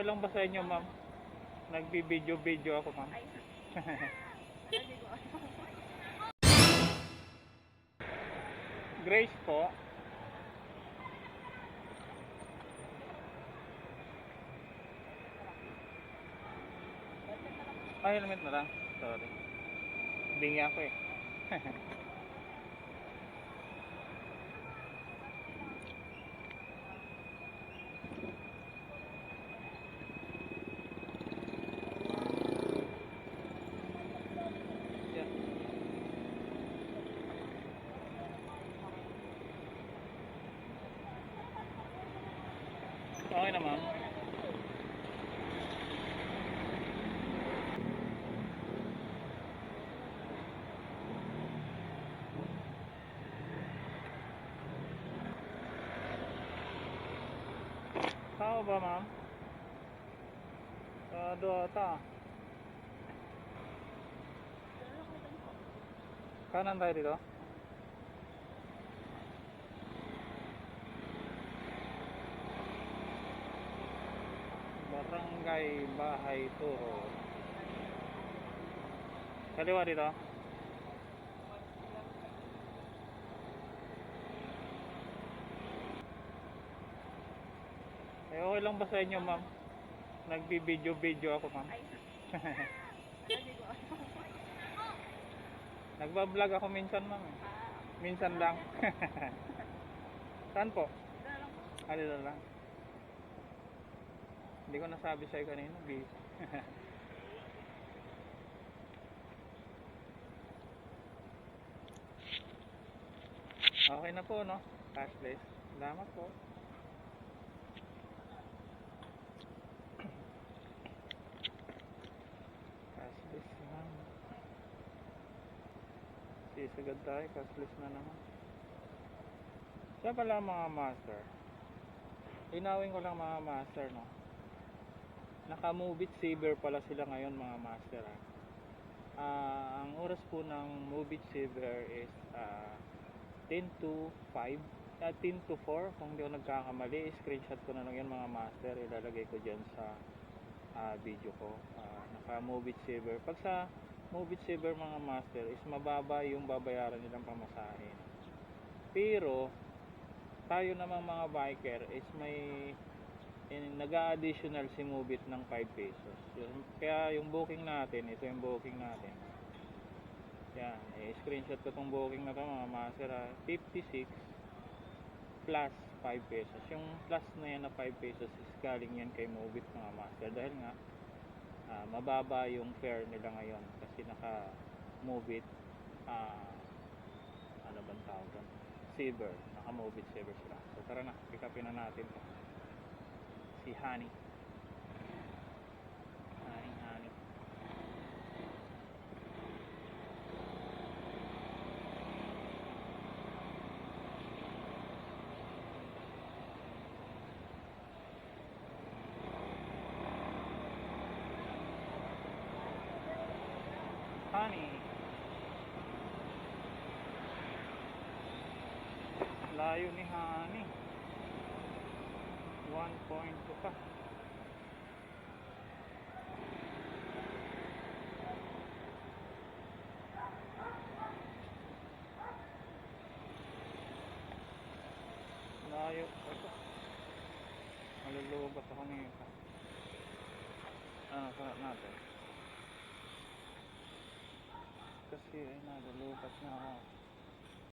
okay lang ba sa inyo, ma'am? Nagbi-video ako, ma'am. Grace po. Helmet na lang. Sorry. Bingi ako eh. Okay na, ma'am. Tao ba, ma'am? Ata. Kanan tayo dito? Barangay Bahay Turo. Kaliwa dito? Okay lang ba sa inyo, ma'am? Nagbi-video ako, ma'am. Nagba-vlog ako minsan, ma'am. Minsan lang. Saan po? Dito lang. Hindi ko nasabi sa'yo kanina, busy. Okay na po, no? Cashless. Salamat po. Cashless na. Sisagad tayo, cashless na naman. Siya pala mga master. Linawin ko lang mga master, no? Naka-Mobit Saver pala sila ngayon mga master. Ang oras po ng Mobit Saver is 10 to 5, 10 to 4 kung hindi ako nagkakamali. Screenshot ko na lang yan mga master, ilalagay ko dyan sa video ko. Naka-Mobit Saver. Pag sa Mobit Saver mga master is mababa yung babayaran nilang pamasahe. Pero tayo namang mga biker is may nag-a-additional si Mobit ng 5 pesos. Kaya yung booking natin, ito yung booking natin. Yan, screenshot ko tong booking na to mga master. 56 plus 5 pesos. Yung plus na yan na 5 pesos is galing yan kay Mobit mga master. Dahil nga, mababa yung fare nila ngayon. Kasi naka Mobit, ano bang tawag doon? Saver. Naka Mobit Saver sila. So tara na, pick upin na natin to. Si Honey. Honey. Honey. Layo ni Honey. 1.2 pa. Layo pa ito. Malulubat ako nito. Sarap natin. Kasi ay nalulubat na ako.